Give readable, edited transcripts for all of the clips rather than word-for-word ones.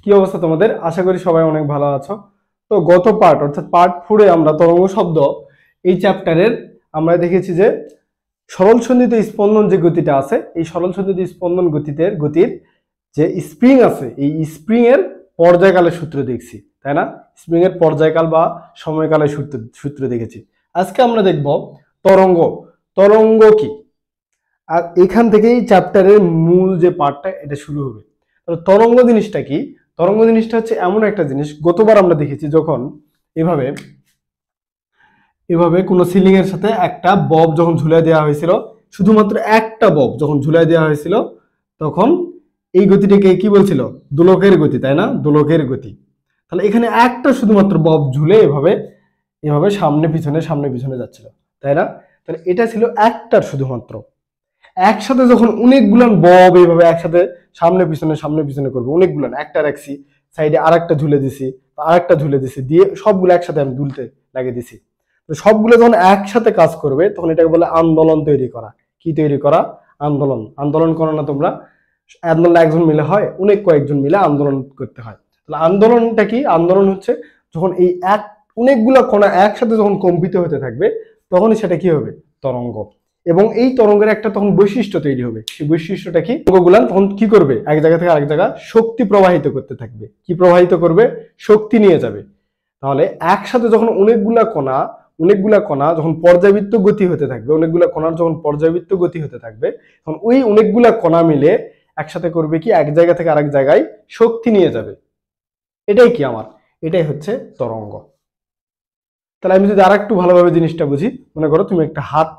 কি অবস্থা তোমাদের? আশা করি সবাই অনেক ভালো আছো। তো গত পার্ট অর্থাৎ পার্ট 4-এ আমরা তরঙ্গ শব্দ এই চ্যাপ্টারের আমরা দেখেছি যে সরল সন্ধিত স্পন্দন যে গতিটা আছে, এই সরল সন্ধিত স্পন্দন গতির যে স্প্রিং আছে, এই স্প্রিং এর পর্যায়কালের সূত্র দেখছি, তাই না? স্প্রিং এর পর্যায়কাল বা সময়কালের সূত্র দেখেছি। আজকে আমরা দেখব তরঙ্গ। তরঙ্গ কি? আর এখান থেকেই চ্যাপ্টারের মূল যে পার্টটা এটা শুরু হবে। তরঙ্গ জিনিসটা কি? তরঙ্গ জিনিসটা হচ্ছে এমন একটা জিনিস, গতবার আমরা দেখেছি যখন এভাবে এভাবে কোনো সিলিং এর সাথে একটা বব যখন ঝুলাই দেওয়া হয়েছিল, শুধুমাত্র একটা বব যখন ঝুলাই দেওয়া হয়েছিল, তখন এই গতিটাকে কি বলছিল? দোলকের গতি, তাই না? দোলকের গতি। তাহলে এখানে একটা শুধুমাত্র বব ঝুলে এভাবে এভাবে সামনে পিছনে যাচ্ছিল, তাই না? তাহলে এটা ছিল একটার শুধুমাত্র। একসাথে যখন অনেকগুলান বব এইভাবে একসাথে সামনে পিছনে করবে, অনেকগুলান, একটা রাখছি সাইডে, আরেকটা ঝুলে দিছি, আরেকটা ঝুলে দিছি, দিয়ে সবগুলো একসাথে আমি দুলতে লাগিয়ে দিছি। তো সবগুলো যখন একসাথে কাজ করবে তখন এটাকে বলে আন্দোলন তৈরি করা। কি তৈরি করা? আন্দোলন। আন্দোলন করো না তোমরা? আন্দোলন একজন মিলে হয়, অনেক কয়েকজন মিলে আন্দোলন করতে হয়। তাহলে আন্দোলনটা কি? আন্দোলন হচ্ছে যখন এই অনেকগুলা কণা একসাথে যখন কম্পিত হতে থাকবে তখনই সেটা কি হবে? তরঙ্গ। এবং এই তরঙ্গের একটা তখন বৈশিষ্ট্য তৈরি হবে। সেই বৈশিষ্ট্যটা কি? তরঙ্গগুলা তখন কি করবে? এক জায়গা থেকে আরেক জায়গা শক্তি প্রবাহিত করতে থাকবে। কি প্রবাহিত করবে? শক্তি নিয়ে যাবে। তাহলে একসাথে যখন অনেকগুলা কণা যখন পর্যাবৃত্ত গতি হতে থাকবে, অনেকগুলা কণার যখন পর্যাবৃত্ত গতি হতে থাকবে, তখন ওই অনেকগুলা কণা মিলে একসাথে করবে কি? এক জায়গা থেকে আরেক জায়গায় শক্তি নিয়ে যাবে। এটাই কি আমার? এটাই হচ্ছে তরঙ্গ। তাহলে আমি যদি আর একটু ভালোভাবে জিনিসটা বুঝি, মনে করো তুমি একটা হাত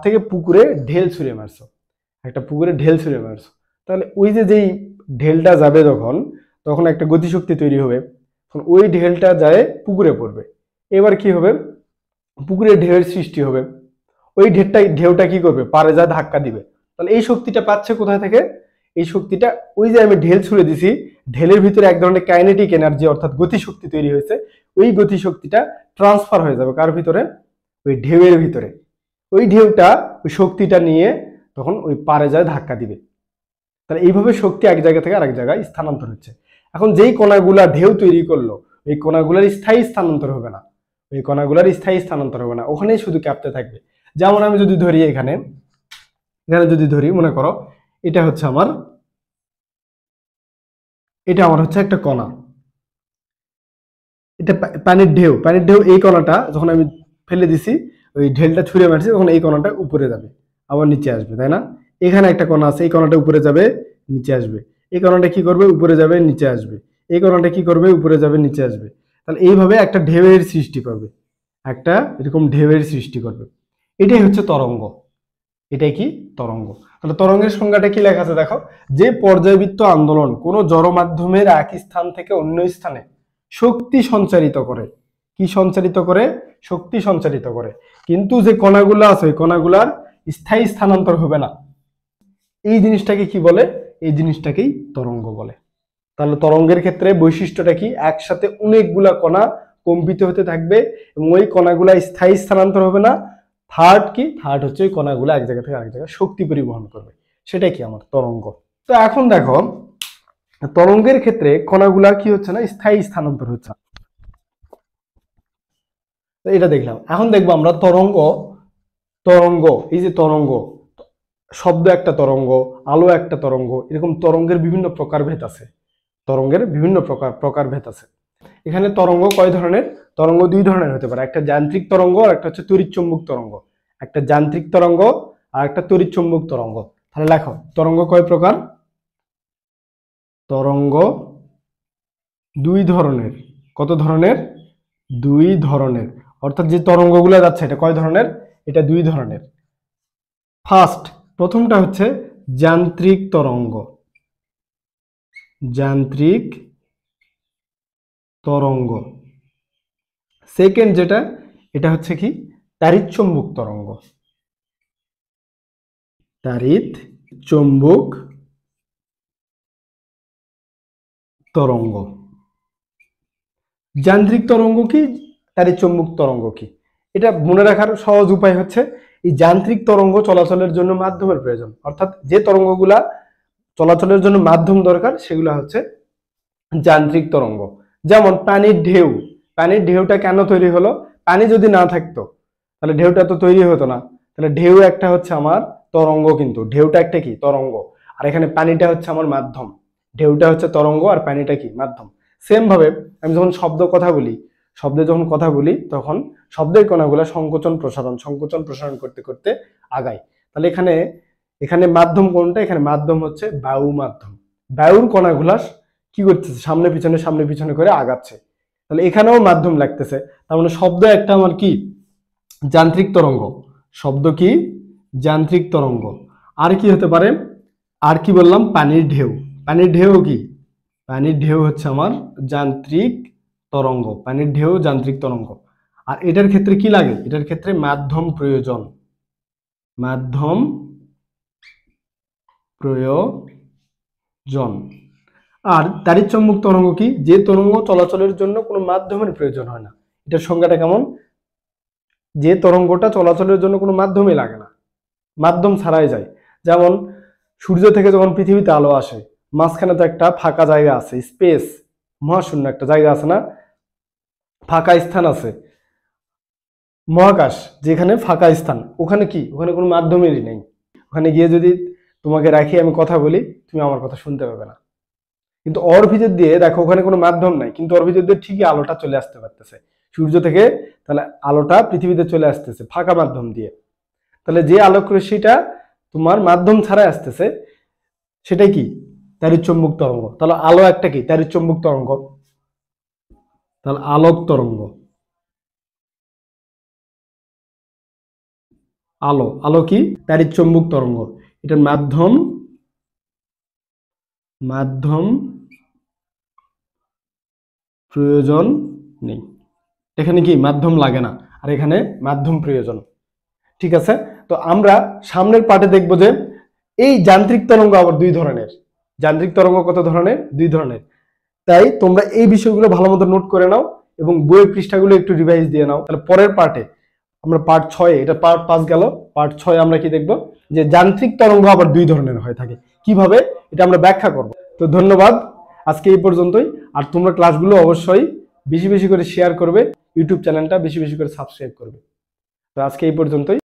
থেকে পুকুরে ঢেল ছুঁড়ে মারছো, তাহলে ওই যেই ঢেলটা যাবে তখন একটা গতিশক্তি তৈরি হবে, তখন ওই ঢেলটা যায় পুকুরে পড়বে। এবার কি হবে? পুকুরে ঢেউয়ের সৃষ্টি হবে। ওই ঢেউটা কি করবে? পাড়ে যা ধাক্কা দিবে। তাহলে এই শক্তিটা পাচ্ছে কোথায় থেকে? এই শক্তিটা ওই যে আমি ঢেল ছুঁড়ে দিছি, ঢেলের ভিতরে এক ধরনের কাইনেটিক এনার্জি অর্থাৎ গতিশক্তি তৈরি হয়েছে। ওই গতিশক্তিটা ট্রান্সফার হয়ে যাবে কার ভিতরে? ওই ঢেউয়ের ভিতরে। ওই ঢেউটা ওই শক্তিটা নিয়ে তখন ওই পাড়ে যায় ধাক্কা দিবে। তাহলে এইভাবে শক্তি এক জায়গা থেকে আরেক জায়গায় স্থানান্তর হচ্ছে। এখন যেই কণাগুলা ঢেউ তৈরি করলো, এই কণাগুলার স্থায়ী স্থানান্তর হবে না, ওখানেই শুধু ক্যাপতে থাকবে। যেমন আমি যদি ধরি এখানে যদি ধরি, মনে করো এটা আমার হচ্ছে একটা কণা, এটা পানির ঢেউ। এই কণাটা যখন আমি ফেলে দিছি, ওই ঢেলটা ছুঁড়ে মারছি, তখন এই কণাটা উপরে যাবে, আবার নিচে আসবে, তাই না? এখানে একটা কণা আছে, এই কণাটা উপরে যাবে, নিচে আসবে। এই কণাটা কি করবে? উপরে যাবে, নিচে আসবে। এই কণাটা কি করবে? উপরে যাবে, নিচে আসবে। তাহলে এইভাবে একটা ঢেউয়ের সৃষ্টি করবে, এটাই হচ্ছে তরঙ্গ। এটাই কি? তরঙ্গ। তাহলে তরঙ্গের সংজ্ঞাটা কি লেখা আছে দেখো, যে পর্যায়বৃত্ত আন্দোলন কোন জড় মাধ্যমের এক স্থান থেকে অন্য স্থানে শক্তি সঞ্চারিত করে। কি সঞ্চারিত করে? শক্তি সঞ্চারিত করে। কিন্তু যে কণাগুলো আছে ওই কণাগুলার স্থায়ী স্থানান্তর হবে না। এই জিনিসটাকে কি বলে? এই জিনিসটাকেই তরঙ্গ বলে। তাহলে তরঙ্গের ক্ষেত্রে বৈশিষ্ট্যটা কি? একসাথে অনেকগুলা কণা কম্পিত হতে থাকবে এবং ওই কণাগুলা স্থায়ী স্থানান্তর হবে না। থার্ড হচ্ছে ওই কণাগুলো এক জায়গা থেকে আরেক জায়গায় শক্তি পরিবহন করবে। সেটাই কি? আমার তরঙ্গ। তো এখন দেখো, তরঙ্গের ক্ষেত্রে কণাগুলা কি হচ্ছে না? স্থায়ী স্থানান্তর হচ্ছে। তো এটা দেখলাম। এখন দেখবো আমরা তরঙ্গ এই যে তরঙ্গ, শব্দ একটা তরঙ্গ, আলো একটা তরঙ্গ, এরকম তরঙ্গের বিভিন্ন প্রকারভেদ আছে। এখানে তরঙ্গ কয় ধরনের? তরঙ্গ দুই ধরনের হতে পারে, একটা যান্ত্রিক তরঙ্গ আর একটা হচ্ছে তড়িৎ চুম্বক তরঙ্গ। একটা যান্ত্রিক তরঙ্গ আর একটা তড়িৎ চুম্বক তরঙ্গ। তাহলে লেখো, তরঙ্গ কয় প্রকার? তরঙ্গ দুই ধরনের। কত ধরনের? দুই ধরনের। অর্থাৎ যে তরঙ্গগুলো যাচ্ছে এটা কয় ধরনের? এটা দুই ধরনের। প্রথমটা হচ্ছে যান্ত্রিক তরঙ্গ। সেকেন্ড যেটা, এটা হচ্ছে কি? তাড়িৎ চুম্বক তরঙ্গ। যান্ত্রিক তরঙ্গ কি, তাড়িৎ চুম্বক তরঙ্গ কি, এটা মনে রাখার সহজ উপায় হচ্ছে এই যান্ত্রিক তরঙ্গ চলাচলের জন্য মাধ্যমের প্রয়োজন। অর্থাৎ যে তরঙ্গগুলা চলাচলের জন্য মাধ্যম দরকার সেগুলো হচ্ছে যান্ত্রিক তরঙ্গ। যেমন পানির ঢেউ, পানির ঢেউটা কেন তৈরি হলো? পানি যদি না থাকতো তাহলে ঢেউটা তো তৈরি হতো না। তাহলে ঢেউ একটা হচ্ছে আমার তরঙ্গ, কিন্তু ঢেউটা একটা কি তরঙ্গ, আর এখানে পানিটা হচ্ছে আমার মাধ্যম। ঢেউটা হচ্ছে তরঙ্গ আর পানিটা কি মাধ্যম। সেম ভাবে আমি যখন শব্দে যখন কথা বলি তখন শব্দের কণাগুলো সংকোচন প্রসারণ করতে করতে আগায়। তাহলে এখানে এখানে মাধ্যম কোনটা? এখানে মাধ্যম হচ্ছে বায়ু মাধ্যম। বায়ুর কণাগুলা কি করতেছে? সামনে পিছনে করে আগাচ্ছে। তাহলে এখানেও মাধ্যম লাগতেছে। তার মানে শব্দ একটা আমার কি যান্ত্রিক তরঙ্গ। শব্দ কি যান্ত্রিক তরঙ্গ। আর কি হতে পারে? আর কি বললাম? পানির ঢেউ। পানির ঢেউ কি? পানির ঢেউ হচ্ছে আমার যান্ত্রিক তরঙ্গ। পানির ঢেউ যান্ত্রিক তরঙ্গ। আর এটার ক্ষেত্রে কি লাগে? এটার ক্ষেত্রে মাধ্যম প্রয়োজন। মাধ্যম প্রয়োজন। আর তাড়িৎ-চৌম্বক তরঙ্গ কি? যে তরঙ্গ চলাচলের জন্য কোনো মাধ্যমের প্রয়োজন হয় না। এটার সংজ্ঞাটা কেমন? যে তরঙ্গটা চলাচলের জন্য কোনো মাধ্যমই লাগে না, মাধ্যম ছাড়াই যায়। যেমন সূর্য থেকে যখন পৃথিবীতে আলো আসে, মাঝখানে তো একটা ফাঁকা জায়গা আছে, স্পেস, মহাশূন্য একটা জায়গা আছে না, ফাঁকা স্থান আছে, মহাকাশ, যেখানে ফাঁকা স্থান, ওখানে কি? ওখানে কোনো মাধ্যমেরই নেই। ওখানে গিয়ে যদি তোমাকে রাখি আমি কথা বলি, তুমি আমার কথা শুনতে পাবে না। কিন্তু ওর ভিতর দিয়ে দেখো ওখানে কোনো মাধ্যম নাই, কিন্তু ওর ভিতর দিয়ে ঠিকই আলোটা চলে আসতে পারতেছে সূর্য থেকে। তাহলে আলোটা পৃথিবীতে চলে আসতেছে ফাঁকা মাধ্যম দিয়ে। তাহলে যে আলোক রশ্মিটা তোমার মাধ্যম ছাড়াই আসতেছে সেটাই কি? তাড়িৎ-চৌম্বক তরঙ্গ। তাহলে আলো একটা কি? তাড়িৎ-চৌম্বক তরঙ্গ। তাহলে আলোক তরঙ্গ। আলো, আলো কি? তাড়িৎ-চৌম্বক তরঙ্গ। এটার মাধ্যম প্রয়োজন নেই। এখানে কি? মাধ্যম লাগে না, আর এখানে মাধ্যম প্রয়োজন। ঠিক আছে? তো আমরা সামনের পার্টে দেখবো যে এই যান্ত্রিক তরঙ্গ আবার দুই ধরনের। যান্ত্রিক তরঙ্গ কত ধরনের? দুই ধরনের। তাই তোমরা এই বিষয়গুলো ভালো মতো নোট করে নাও এবং বইয়ের পৃষ্ঠাগুলো একটু রিভাইজ দিয়ে নাও। তাহলে পরের পার্টে আমরা পার্ট 6, এটা পার্ট 5 গেল, পার্ট 6 আমরা কি দেখব? যে যান্ত্রিক তরঙ্গ আবার দুই ধরনের হয়ে থাকে, কিভাবে এটা আমরা ব্যাখ্যা করব। তো ধন্যবাদ, আজকে এই পর্যন্তই। আর তোমরা ক্লাসগুলো অবশ্যই বেশি বেশি করে শেয়ার করবে, ইউটিউব চ্যানেলটা বেশি বেশি করে সাবস্ক্রাইব করবে। তো আজকে এই পর্যন্তই।